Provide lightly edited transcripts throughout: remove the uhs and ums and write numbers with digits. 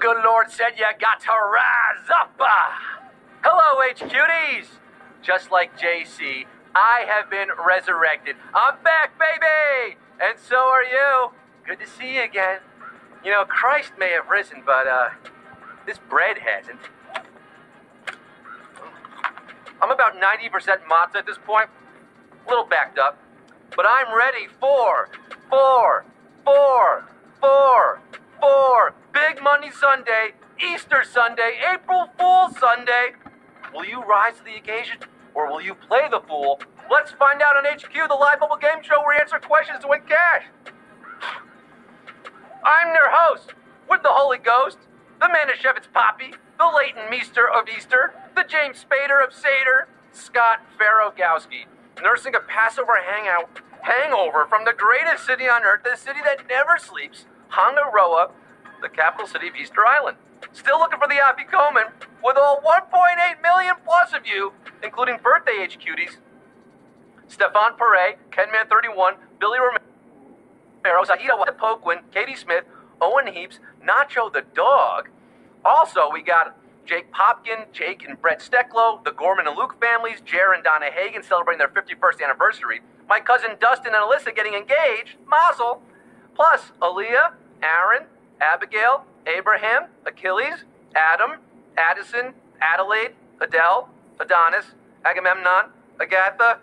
good Lord said you got to rise up. Hello, HQTs. Just like JC, I have been resurrected. I'm back, baby! And so are you. Good to see you again. You know, Christ may have risen, but, this bread hasn't. I'm about 90% matzah at this point. A little backed up. But I'm ready for Big Money Sunday, Easter Sunday, April Fool's Sunday. Will you rise to the occasion, or will you play the fool? Let's find out on HQ, the live mobile game show where we answer questions to win cash. I'm their host, with the Holy Ghost, the Manischewitz Poppy, the Leighton Meester of Easter, the James Spader of Seder, Scott Rogowsky, nursing a Passover hangover from the greatest city on earth, the city that never sleeps, Hongaroa, the capital city of Easter Island. Still looking for the Afikoman, with all 1.8 million plus of you, including birthday HQties, Stefan Perret, Kenman31, Billy Romeo, Zahida Poquin, Katie Smith, Owen Heaps, Nacho the dog. Also, we got Jake Popkin, Jake and Brett Stecklow, the Gorman and Luke families, Jer and Donna Hagen celebrating their 51st anniversary, my cousin Dustin and Alyssa getting engaged, Mazel, plus Aaliyah, Aaron, Abigail, Abraham, Achilles, Adam, Addison, Adelaide, Adele, Adonis, Agamemnon, Agatha,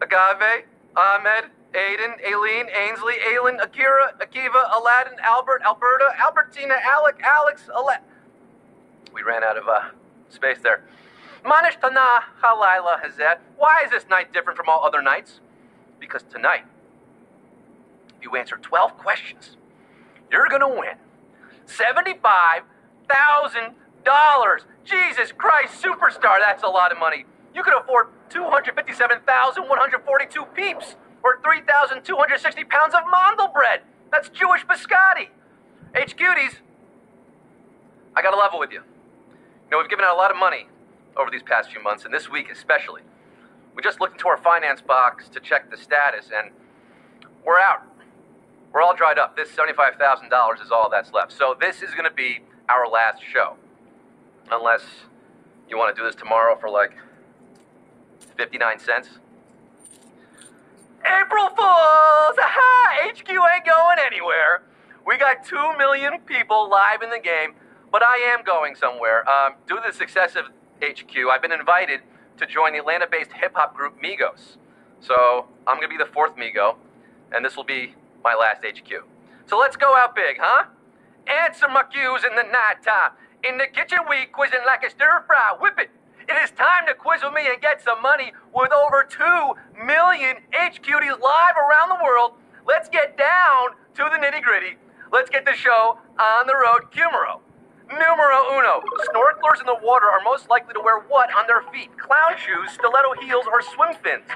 Agave, Ahmed, Aiden, Aileen, Ainsley, Aylin, Akira, Akiva, Aladdin, Albert, Alberta, Albertina, Alec, Alex, We ran out of space there. Manish Tana, Halila, Hazet. Why is this night different from all other nights? Because tonight, if you answer 12 questions, you're gonna win $75,000. Jesus Christ, superstar, that's a lot of money. You could afford 257,142 peeps, or 3,260 pounds of mandel bread. That's Jewish biscotti. HQties, I gotta level with you. You know, we've given out a lot of money over these past few months, and this week especially. We just looked into our finance box to check the status, and we're out. We're all dried up. This $75,000 is all that's left. So this is going to be our last show. Unless you want to do this tomorrow for like 59 cents. April Fools! Aha! HQ ain't going anywhere. We got 2 million people live in the game, but I am going somewhere. Due to the success of HQ, I've been invited to join the Atlanta-based hip-hop group Migros. So I'm going to be the 4th Migo, and this will be my last HQ. So let's go out big, huh? Answer my cues in the nighttime. In the kitchen we quizzing like a stir-fry. Whip it. It is time to quiz with me and get some money with over 2 million HQTs live around the world. Let's get down to the nitty-gritty. Let's get the show on the road. Numero uno. Snorkelers in the water are most likely to wear what on their feet? Clown shoes, stiletto heels, or swim fins?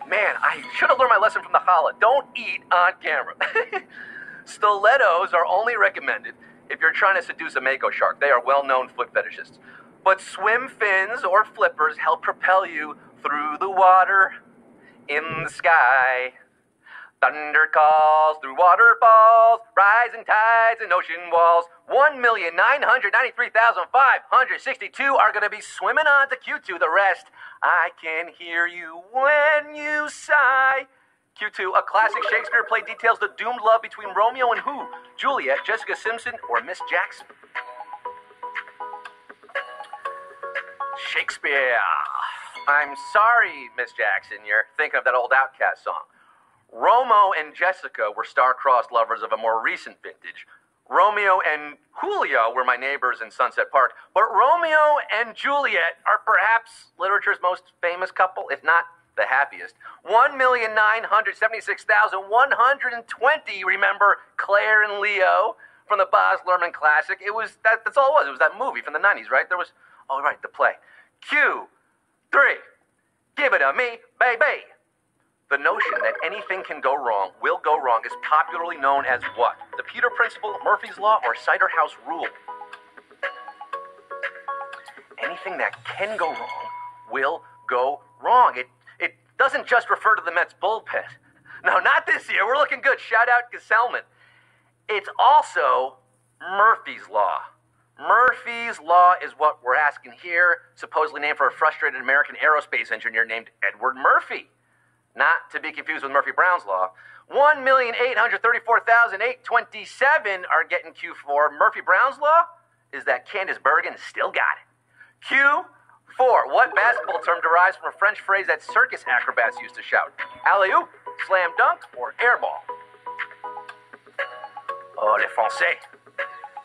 Man, I should have learned my lesson from the challah. Don't eat on camera. Stilettos are only recommended if you're trying to seduce a mako shark. They are well-known foot fetishists. But swim fins or flippers help propel you through the water, in the sky. Thunder calls through waterfalls, rising tides and ocean walls. 1,993,562 are going to be swimming on to Q2. The rest, I can hear you when you sigh. Q2, a classic Shakespeare play details the doomed love between Romeo and who? Juliet, Jessica Simpson, or Miss Jackson? Shakespeare. I'm sorry, Miss Jackson, you're thinking of that old Outcast song. Romeo and Jessica were star-crossed lovers of a more recent vintage. Romeo and Julio were my neighbors in Sunset Park, but Romeo and Juliet are perhaps literature's most famous couple, if not the happiest. 1,976,120, remember Claire and Leo from the Baz Luhrmann classic? That's all it was. It was that movie from the 90s, right? There was, oh, right, the play. Q3, give it to me, baby. The notion that anything can go wrong, will go wrong, is popularly known as what? The Peter Principle, Murphy's Law, or Cider House Rule? Anything that can go wrong will go wrong. It doesn't just refer to the Mets bullpen. No, not this year. We're looking good. Shout out Gesellman. It's also Murphy's Law. Murphy's Law is what we're asking here, supposedly named for a frustrated American aerospace engineer named Edward Murphy. Not to be confused with Murphy Brown's Law. 1,834,827 are getting Q4. Murphy Brown's Law is that Candace Bergen still got it. Q4. What basketball term derives from a French phrase that circus acrobats used to shout? Alley-oop, slam dunk, or airball? Oh, les Français.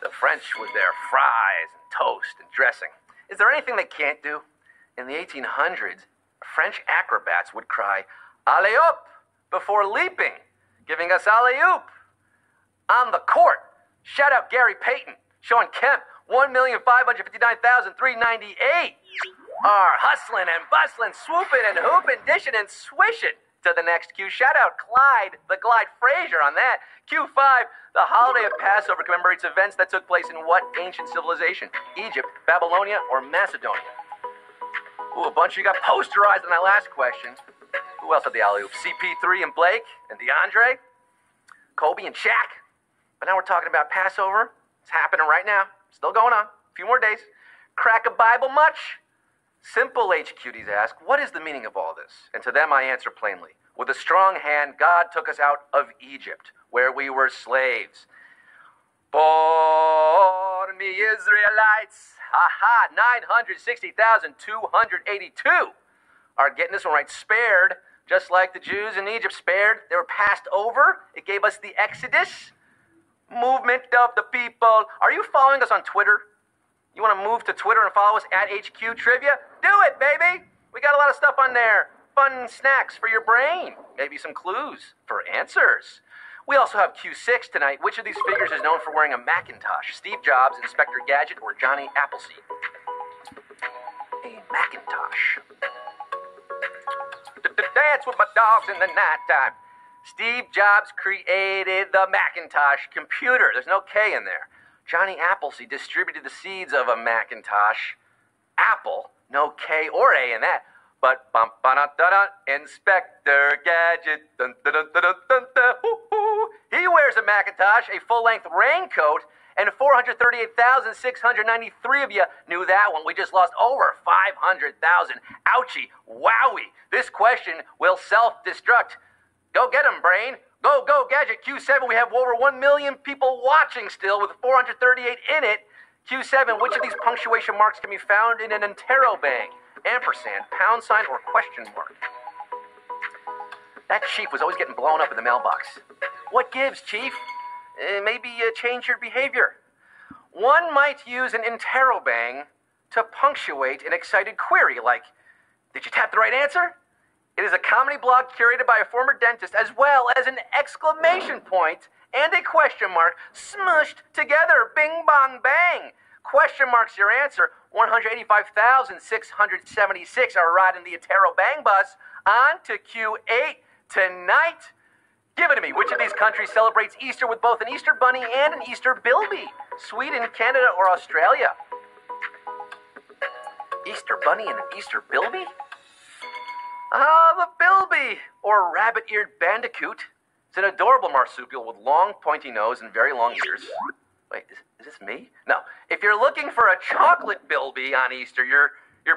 The French with their fries and toast and dressing. Is there anything they can't do? In the 1800s, French acrobats would cry, alley-oop, before leaping, giving us alley-oop. On the court, shout out Gary Payton, Sean Kemp, 1,559,398 are hustling and bustling, swooping and hooping, dishing and swishing to the next Q. Shout out Clyde, the Glide Frazier on that. Q5, the holiday of Passover commemorates events that took place in what ancient civilization? Egypt, Babylonia, or Macedonia? Ooh, a bunch of you got posterized on that last question. Who else had the alley-oop? CP3 and Blake and DeAndre? Kobe and Shaq? But now we're talking about Passover. It's happening right now. Still going on. A few more days. Crack a Bible much? Simple HQDs ask, what is the meaning of all this? And to them I answer plainly. With a strong hand, God took us out of Egypt, where we were slaves. Born me Israelites. Ha-ha, 960,282 are getting this one right. Spared, just like the Jews in Egypt spared. They were passed over. It gave us the Exodus. Movement of the people. Are you following us on Twitter? You want to move to Twitter and follow us at HQ Trivia? Do it, baby! We got a lot of stuff on there. Fun snacks for your brain. Maybe some clues for answers. We also have Q6 tonight. Which of these figures is known for wearing a Macintosh? Steve Jobs, Inspector Gadget, or Johnny Appleseed? A Macintosh. Dance with my dogs in the nighttime. Steve Jobs created the Macintosh computer. There's no K in there. Johnny Appleseed distributed the seeds of a Macintosh. Apple, no K or A in that. But bum ba da da da, Inspector Gadget, dun dun dun dun dun dun. He wears a Macintosh, a full-length raincoat, and 438,693 of you knew that one. We just lost over 500,000. Ouchie, wowie. This question will self-destruct. Go get him, brain. Go, go, Gadget. Q7, we have over 1 million people watching still with 438 in it. Q7, which of these punctuation marks can be found in an interrobang? Ampersand, pound sign, or question mark? That chief was always getting blown up in the mailbox. What gives, chief? Maybe change your behavior. One might use an interrobang to punctuate an excited query like, did you tap the right answer? It is a comedy blog curated by a former dentist, as well as an exclamation point and a question mark smushed together. Bing, bong, bang. Question mark's your answer. 185,676 are riding the Atero Bang bus on to Q8 tonight. Give it to me. Which of these countries celebrates Easter with both an Easter bunny and an Easter bilby? Sweden, Canada, or Australia? Easter bunny and an Easter bilby? The bilby, or rabbit-eared bandicoot. It's an adorable marsupial with long, pointy nose and very long ears. Wait, is this me? No. If you're looking for a chocolate bilby on Easter, your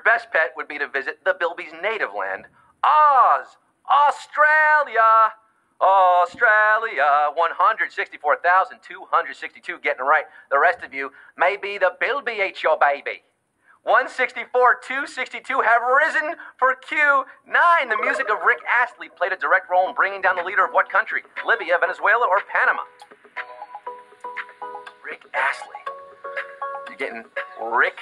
best pet would be to visit the bilby's native land, Oz, Australia. Australia, 164,262 getting it right. The rest of you, maybe the bilby ate your baby. 164,262 have risen for Q9. The music of Rick Astley played a direct role in bringing down the leader of what country? Libya, Venezuela, or Panama? Rick Astley. You getting Rick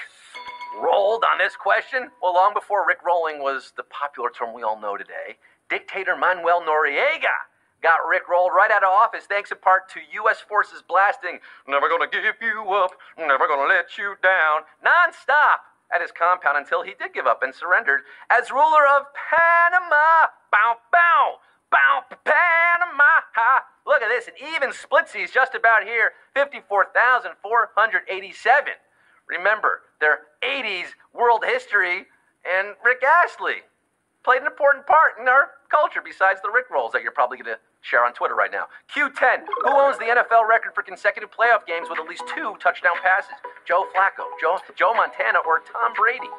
rolled on this question? Well, long before Rick rolling was the popular term we all know today, dictator Manuel Noriega got Rick rolled right out of office thanks in part to U.S. forces blasting, "Never gonna give you up, never gonna let you down," non-stop at his compound until he did give up and surrendered as ruler of Panama. Bow, bow, bow, Panama. Look at this, an even splitsies just about here, 54,487. Remember, their 80s world history, and Rick Astley played an important part in our culture besides the Rick rolls that you're probably going to Share on Twitter right now. Q10. Who owns the NFL record for consecutive playoff games with at least 2 touchdown passes? Joe Flacco, Joe Montana, or Tom Brady?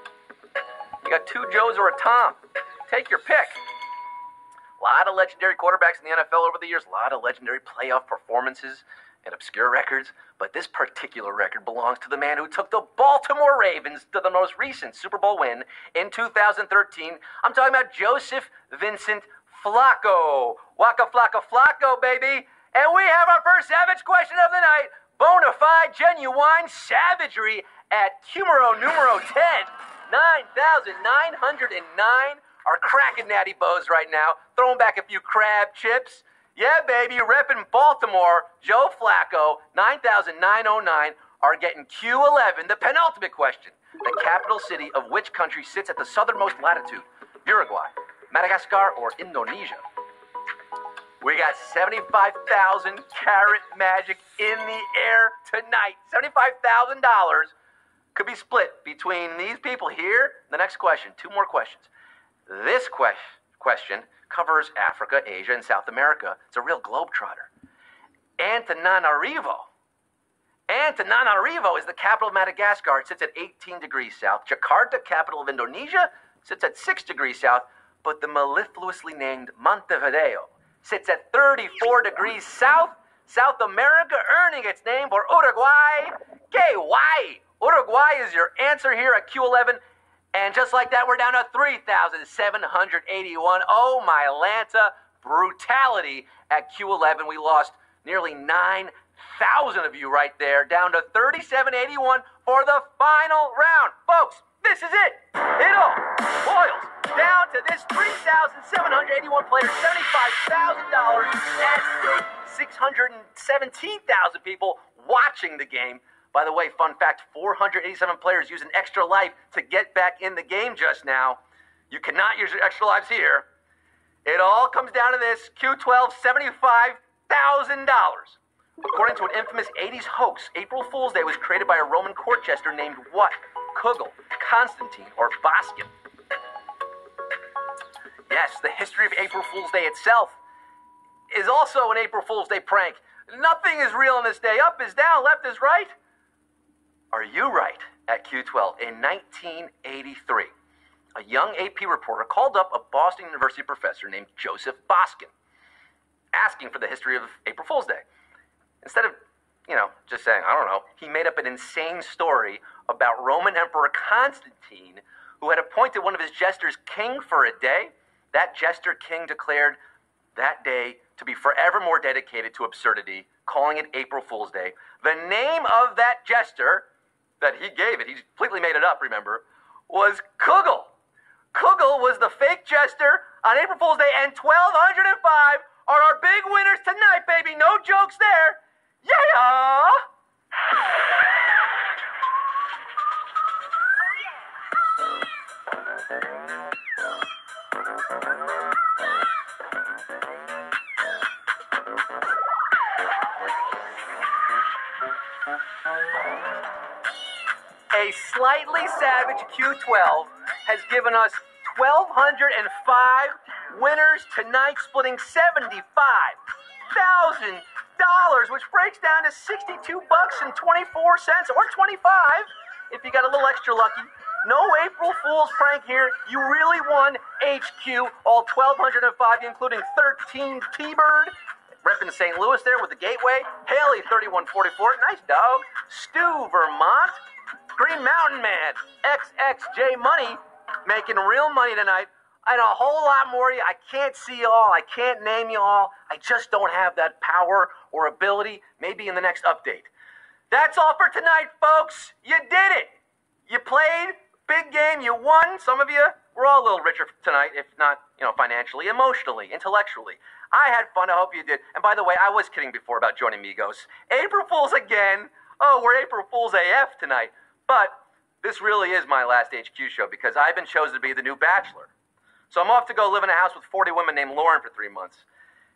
You got 2 Joes or a Tom. Take your pick. A lot of legendary quarterbacks in the NFL over the years. A lot of legendary playoff performances and obscure records. But this particular record belongs to the man who took the Baltimore Ravens to the most recent Super Bowl win in 2013. I'm talking about Joseph Vincent Flacco. Waka flocka flacco, baby. And we have our first savage question of the night. Bona fide, genuine savagery at Cumero numero 10. 9,909 are cracking natty bows right now. Throwing back a few crab chips. Yeah, baby, repping Baltimore. Joe Flacco, 9,909 are getting Q11. The penultimate question. The capital city of which country sits at the southernmost latitude? Uruguay, Madagascar, or Indonesia? We got 75,000 carat magic in the air tonight. $75,000 could be split between these people here. The next question, 2 more questions. This question covers Africa, Asia, and South America. It's a real globetrotter. Antananarivo is the capital of Madagascar. It sits at 18 degrees south. Jakarta, capital of Indonesia, sits at 6 degrees south. But the mellifluously named Montevideo sits at 34 degrees south. South America earning its name for Uruguay. KY. Uruguay is your answer here at Q11. And just like that, we're down to 3,781. Oh, my Lanta. Brutality at Q11. We lost nearly 9,000 of you right there. Down to 3,781 for the final round. Folks, this is it. It all boils down to this 3,781 players, $75,000 at stake, 617,000 people watching the game. By the way, fun fact, 487 players used an extra life to get back in the game just now. You cannot use your extra lives here. It all comes down to this, Q12, $75,000. According to an infamous 80s hoax, April Fool's Day was created by a Roman court jester named what? Kugel, Constantine, or Boskin? Yes, the history of April Fool's Day itself is also an April Fool's Day prank. Nothing is real on this day. Up is down, left is right. Are you right? At Q12, in 1983, a young AP reporter called up a Boston University professor named Joseph Boskin, asking for the history of April Fool's Day. Instead of, just saying, I don't know, he made up an insane story about Roman Emperor Constantine, who had appointed one of his jesters king for a day. That jester king declared that day to be forevermore dedicated to absurdity, calling it April Fool's Day. The name of that jester that he gave it, he completely made it up, remember, was Kugel. Kugel was the fake jester on April Fool's Day, and 1,205 are our big winners tonight, baby. No jokes there. Yeah! A slightly savage Q12 has given us 1,205 winners tonight, splitting $75,000, which breaks down to $62.24 or 25 if you got a little extra lucky. No April Fool's prank here. You really won HQ, all 1,205, including 13 T-Bird, repping St. Louis there with the Gateway. Haley, 3144, nice dog. Stu, Vermont. Green Mountain Man, XXJ Money, making real money tonight. And a whole lot more of you. I can't see you all. I can't name you all. I just don't have that power or ability. Maybe in the next update. That's all for tonight, folks. You did it. You played. Big game. You won. Some of you, we're all a little richer tonight, if not, financially, emotionally, intellectually. I had fun. I hope you did. And by the way, I was kidding before about joining Migros. April Fools again. Oh, we're April Fools AF tonight. But this really is my last HQ show because I've been chosen to be the new Bachelor. So I'm off to go live in a house with 40 women named Lauren for 3 months.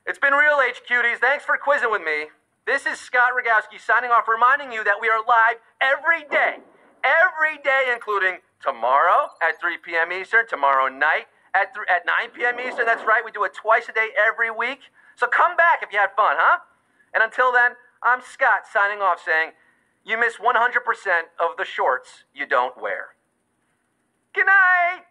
It's been real, HQties. Thanks for quizzing with me. This is Scott Rogowsky signing off, reminding you that we are live every day, including tomorrow at 3 p.m. Eastern, tomorrow night at 9 p.m. Eastern. That's right, we do it twice a day every week. So come back if you had fun, huh? And until then, I'm Scott signing off saying, you miss 100% of the shorts you don't wear. Good night!